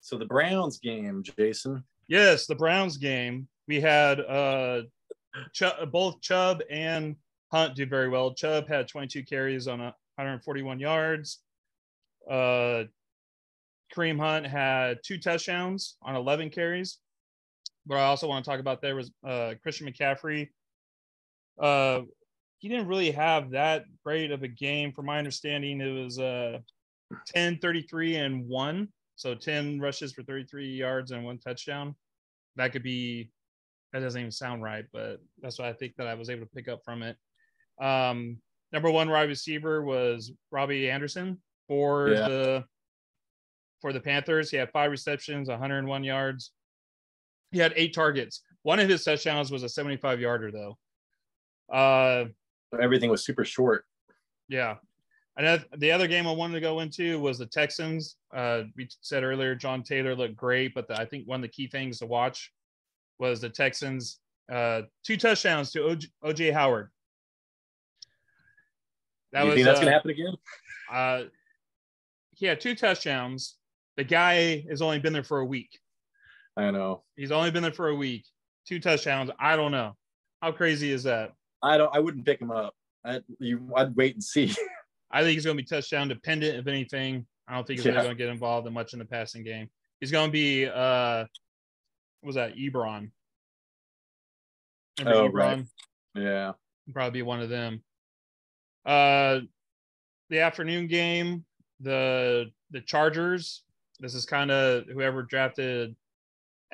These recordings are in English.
So the Browns game, Jason. Yes, the Browns game. We had both Chubb and Hunt do very well. Chubb had 22 carries on 141 yards. Kareem Hunt had 2 touchdowns on 11 carries. But I also want to talk about there was Christian McCaffrey. He didn't really have that great of a game. From my understanding, it was 10, 33, and 1. So 10 rushes for 33 yards and 1 touchdown. That doesn't even sound right, but that's what I think that I was able to pick up from it. Number 1 wide receiver was Robbie Anderson for the Panthers. He had 5 receptions, 101 yards. He had 8 targets. One of his touchdowns was a 75-yarder, though. Everything was super short. Yeah. And the other game I wanted to go into was the Texans. We said earlier, John Taylor looked great, but I think one of the key things to watch was the Texans. 2 touchdowns to O.J. Howard. You think that's going to happen again? He had 2 touchdowns. The guy has only been there for a week. I know. He's only been there for a week. 2 touchdowns. I don't know. How crazy is that? I wouldn't pick him up. I'd wait and see. I think he's going to be touchdown dependent, if anything. I don't think he's really going to get involved in much in the passing game. He's going to be, what was that, Ebron? Remember Ebron? Right. Yeah. He'll probably be one of them. The afternoon game, the Chargers. This is kind of whoever drafted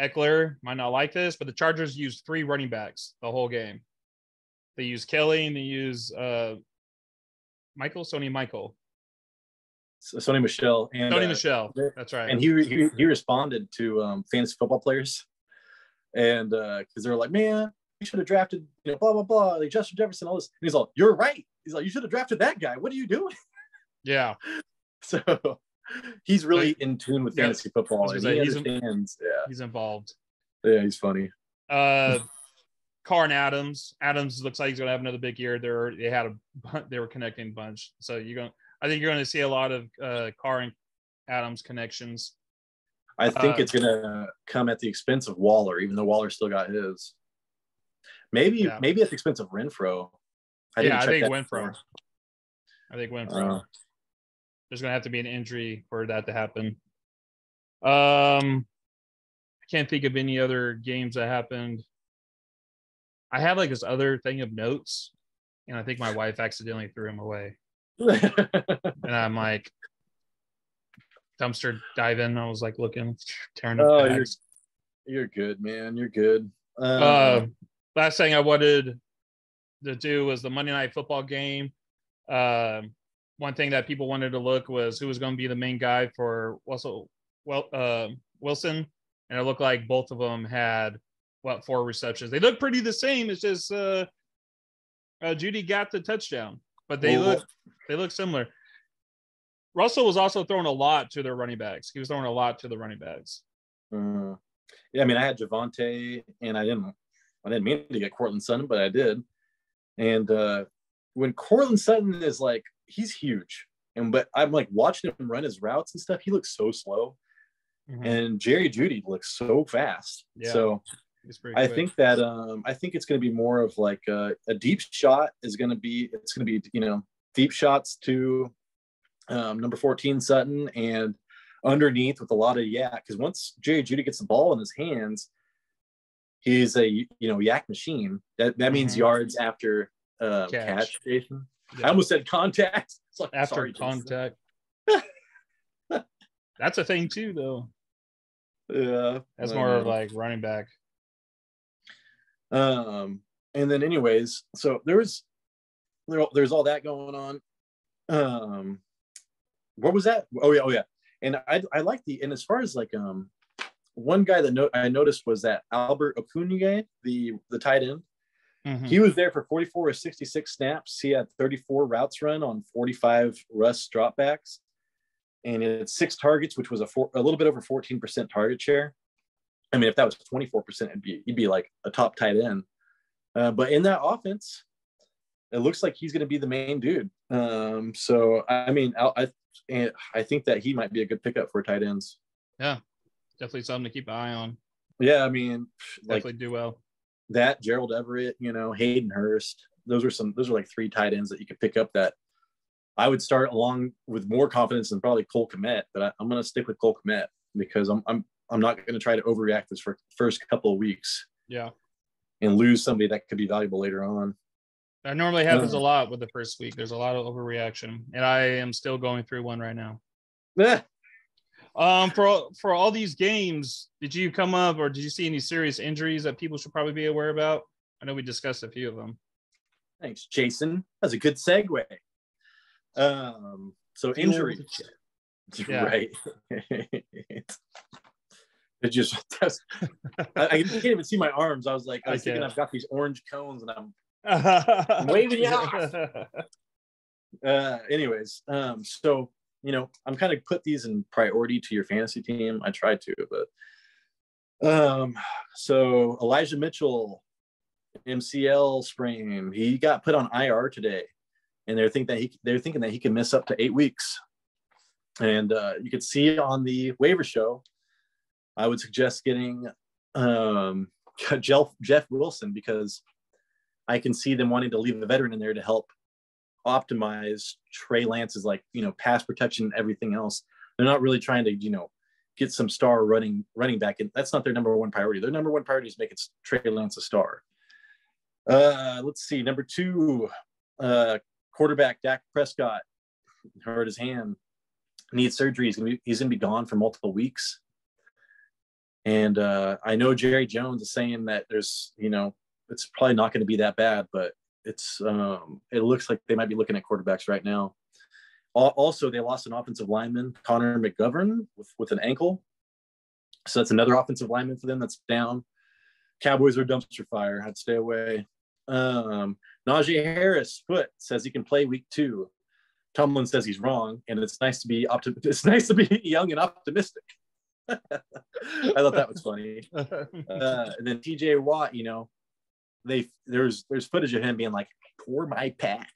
Eckler might not like this, but the Chargers used 3 running backs the whole game. They used Kelly and they used Sony Michel. Sony Michel. And, Sony Michel. That's right. And he responded to fantasy football players. And because they were like, man, you should have drafted, blah, blah, blah. Like Justin Jefferson, all this. And he's like, you're right. He's like, you should have drafted that guy. What are you doing? Yeah. So he's really in tune with fantasy football. And he's involved. Yeah, he's funny. Carr and Adams. Adams looks like he's going to have another big year. They were connecting a bunch. So I think you're going to see a lot of Carr and Adams connections. I think it's going to come at the expense of Waller, even though Waller still got his. Maybe at the expense of Renfro. I think Renfro. There's going to have to be an injury for that to happen. I can't think of any other games that happened. I have like this other thing of notes, and I think my wife accidentally threw them away. And I'm like, dumpster diving. I was like looking, tearing up bags. You're good, man. You're good. Last thing I wanted to do was the Monday Night Football game. One thing that people wanted to look was who was going to be the main guy for Wilson, and it looked like both of them had 4 receptions. They look pretty the same. It's just Judy got the touchdown, but they look similar. Russell was also throwing a lot to their running backs. He was throwing a lot to the running backs. Yeah, I mean, I had Javonte, and I didn't mean to get Cortland Sutton, but I did. And when Cortland Sutton is like, he's huge, but I'm like watching him run his routes and stuff. He looks so slow, and Jerry Jeudy looks so fast. Yeah. So I think that I think it's going to be more of like a deep shot is going to be deep shots to number 14 Sutton and underneath with a lot of yak, because once Jerry Jeudy gets the ball in his hands, he's a yak machine. That means yards after catch. Jason. Yeah. I almost said contact. It's like, after contact. That's a thing too, though. Yeah, that's more of like running back. And then anyways, so there's all that going on. What was that? Oh yeah. And I like and as far as like one guy that I noticed was that Albert Okunye, the tight end. He was there for 44 or 66 snaps. He had 34 routes run on 45 Russ dropbacks, and it's 6 targets, which was a little bit over 14% target share. I mean, if that was 24%, he'd be like a top tight end. But in that offense, it looks like he's going to be the main dude. So I mean, I think that he might be a good pickup for tight ends. Yeah, definitely something to keep an eye on. Yeah, I mean, Definitely do well. That Gerald Everett, Hayden Hurst. Those are like 3 tight ends that you could pick up that I would start along with more confidence than probably Cole Kmet, but I'm going to stick with Cole Kmet because I'm not going to try to overreact this for first couple of weeks. Yeah. And lose somebody that could be valuable later on. That normally happens a lot with the first week. There's a lot of overreaction, and I am still going through one right now. For all these games, did you come up or did you see any serious injuries that people should probably be aware about? I know we discussed a few of them. Thanks, Jason. That's a good segue. So injuries, yeah. Right? It just I can't even see my arms. I was thinking I've got these orange cones and I'm waving you off. Anyways, so I'm kind of put these in priority to your fantasy team. I tried to, but so Elijah Mitchell, MCL sprain, he got put on IR today, and they're thinking that he can miss up to 8 weeks. And you could see on the waiver show, I would suggest getting Jeff Wilson, because I can see them wanting to leave a veteran in there to help optimize Trey Lance's pass protection and everything else. They're not really trying to get some star running back in. That's not their number one priority. Their number one priority is making Trey Lance a star. Let's see. Number 2, quarterback Dak Prescott hurt his hand, needs surgery. He's gonna be gone for multiple weeks. And I know Jerry Jones is saying that there's it's probably not going to be that bad, but it looks like they might be looking at quarterbacks right now. Also, they lost an offensive lineman, Connor McGovern, with an ankle. So that's another offensive lineman for them that's down. Cowboys are dumpster fire. I'd stay away. Najee Harris, foot, says he can play week 2. Tomlin says he's wrong, and it's nice to be young and optimistic. I thought that was funny. And then TJ Watt, there's footage of him being like, tore my pack.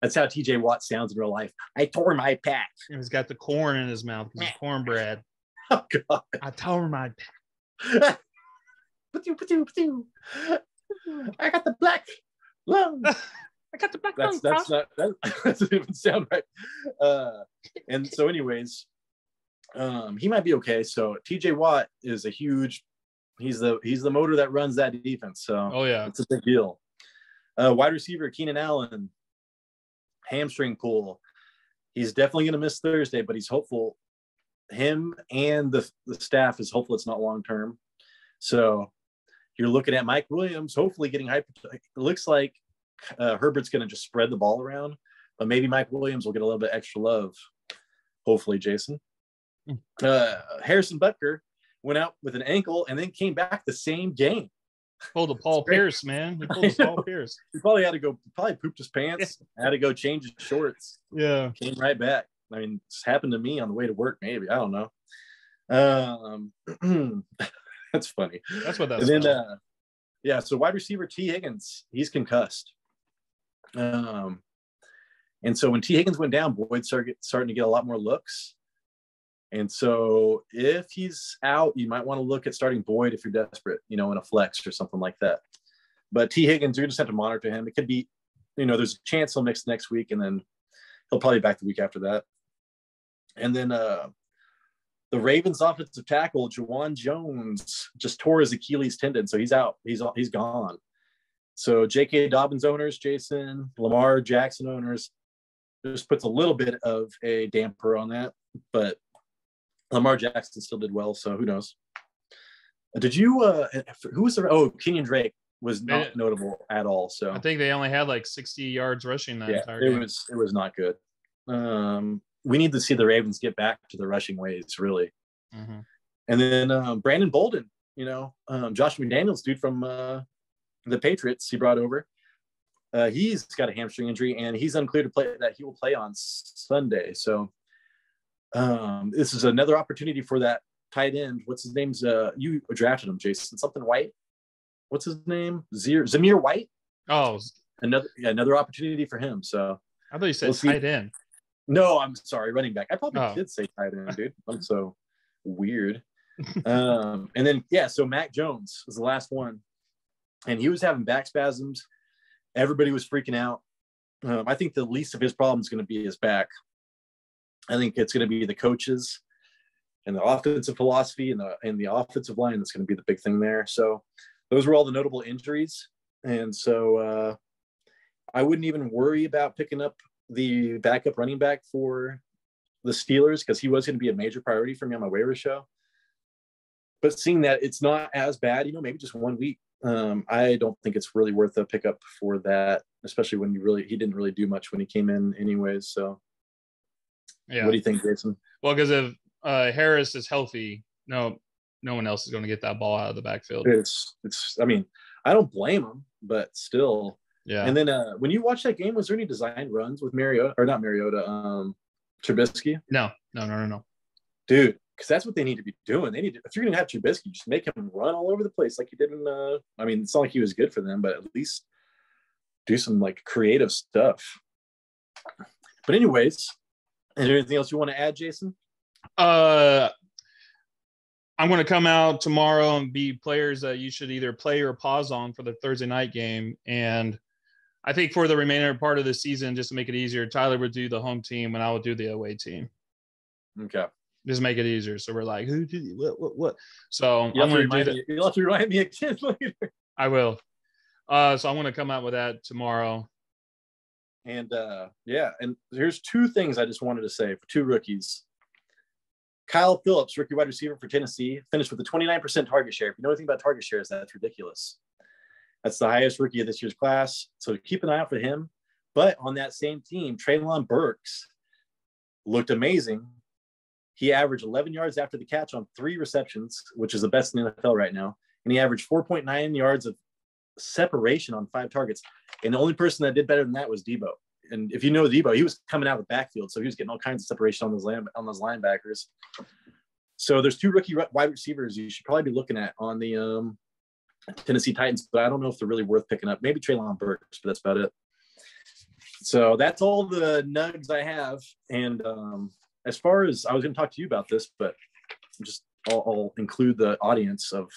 That's how TJ Watt sounds in real life. I tore my pack. He's got the corn in his mouth. He's cornbread. Oh God! I tore my pack. I got the black lung. I got the black lung. That doesn't even sound right. And so, anyways. He might be okay. So TJ Watt is he's the motor that runs that defense. So it's a big deal. Wide receiver Keenan Allen, hamstring pull. He's definitely going to miss Thursday, but he's hopeful. Him and the staff is hopeful it's not long term. So you're looking at Mike Williams hopefully getting hyper. It looks like Herbert's going to just spread the ball around, but maybe Mike Williams will get a little bit extra love. Hopefully, Jason. Harrison Butker went out with an ankle and then came back the same game. Pulled a Paul Pierce, man. He pulled a Paul Pierce. He probably pooped his pants, had to go change his shorts. Yeah. Came right back. I mean, it's happened to me on the way to work, maybe. I don't know. That's funny. That's what that's about. Then, so wide receiver T. Higgins, he's concussed. And so when T. Higgins went down, Boyd starting to get a lot more looks. And so if he's out, you might want to look at starting Boyd if you're desperate, in a flex or something like that. But T. Higgins, you just have to monitor him. It could be, there's a chance he'll mix next week, and then he'll probably be back the week after that. And then the Ravens offensive tackle, Juwan Jones, just tore his Achilles tendon. So he's out. He's gone. So J.K. Dobbins owners, Jason, Lamar Jackson owners, just puts a little bit of a damper on that. But Lamar Jackson still did well, so who knows? Did you who was there? Oh, Kenyon Drake was not notable at all. So I think they only had like 60 yards rushing that entire game. It was not good. We need to see the Ravens get back to the rushing ways, really. Mm-hmm. And then Brandon Bolden, Josh McDaniels, dude from the Patriots, he brought over. He's got a hamstring injury, and he's unclear to play. That he will play on Sunday. So this is another opportunity for that tight end. What's his name's? You drafted him, Jason. Something White. What's his name? Zamir White. Oh, another opportunity for him. So I thought you said tight end. No, I'm sorry, running back. I probably did say tight end, dude. I'm so weird. And then, so Mac Jones was the last one. And he was having back spasms. Everybody was freaking out. I think the least of his problem is going to be his back. I think it's going to be the coaches and the offensive philosophy and the offensive line that's going to be the big thing there. So those were all the notable injuries. And so I wouldn't even worry about picking up the backup running back for the Steelers because he was going to be a major priority for me on my waiver show. But seeing that it's not as bad, maybe just 1 week, I don't think it's really worth a pickup for that, especially when he didn't really do much when he came in anyways. So yeah. What do you think, Jason? Well, because if Harris is healthy, no one else is going to get that ball out of the backfield. I mean, I don't blame him, but still. Yeah. And then when you watch that game, was there any designed runs with Trubisky? No. Dude, because that's what they need to be doing. If you're going to have Trubisky, just make him run all over the place like he did in it's not like he was good for them, but at least do some like creative stuff. But anyways, is there anything else you want to add, Jason? I'm going to come out tomorrow and be players that you should either play or pause on for the Thursday night game. And I think for the remainder part of the season, just to make it easier, Tyler would do the home team and I would do the away team. Okay. Just make it easier. So we're like, who did what? So you'll have to remind me again later. I will. So I'm going to come out with that tomorrow. And and here's two things I just wanted to say for two rookies. Kyle Phillips, rookie wide receiver for Tennessee, finished with a 29% target share. If you know anything about target shares, that's ridiculous. That's the highest rookie of this year's class. So keep an eye out for him. But on that same team, Treylon Burks looked amazing. He averaged 11 yards after the catch on 3 receptions, which is the best in the NFL right now. And he averaged 4.9 yards of separation on 5 targets. And the only person that did better than that was Debo. And if you know Debo, he was coming out of the backfield, so he was getting all kinds of separation on those linebackers. So there's 2 rookie wide receivers you should probably be looking at on the Tennessee Titans, but I don't know if they're really worth picking up. Maybe Treylon Burks, but that's about it. So that's all the nugs I have. And as far as I was going to talk to you about this, but just I'll include the audience of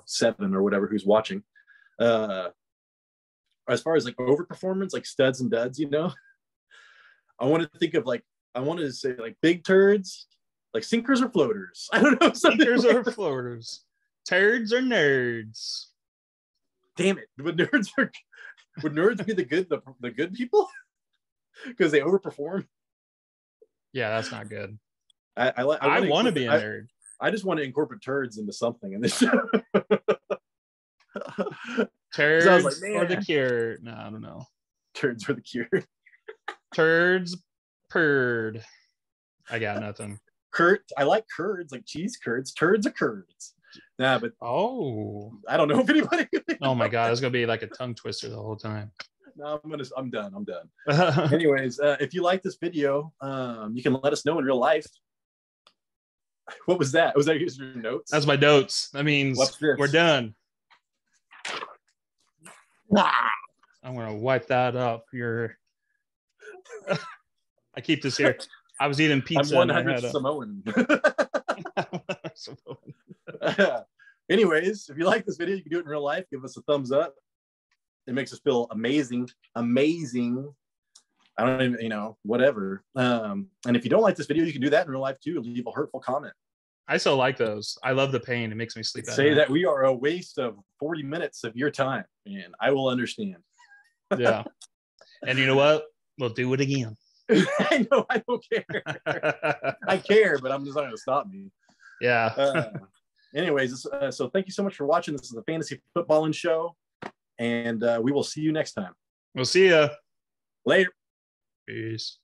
7 or whatever who's watching. As far as like overperformance, like studs and duds, I want to think of I wanted to say like big turds, like sinkers or floaters. I don't know. Sinkers or floaters. Turds or nerds. Damn it! Would nerds be the good people? Because they overperform. Yeah, that's not good. I want to be a nerd. I just want to incorporate turds into something in this show. Turds or the cure? No, I don't know. Turds or the cure? Turds purred. I got nothing. I like curds, like cheese curds. Turds are curds. Nah, but I don't know if anybody. Oh my god, it's gonna be like a tongue twister the whole time. No, I'm done. Anyways, if you like this video, you can let us know in real life. What was that? Was that your notes? That's my notes. That means we're done. I'm gonna wipe that up. I keep this here. I was eating pizza. I'm 100 Samoan. Anyways, if you like this video, you can do it in real life. Give us a thumbs up. It makes us feel amazing. I don't even, whatever. And if you don't like this video, you can do that in real life too. Leave a hurtful comment. I still like those. I love the pain. It makes me sleep. Say that we are a waste of 40 minutes of your time, and I will understand. Yeah. And you know what? We'll do it again. I know. I don't care. I care, but I'm just not going to stop me. Yeah. Anyways, so thank you so much for watching. This is the Fantasy Footballin Show, and we will see you next time. We'll see you later. Peace.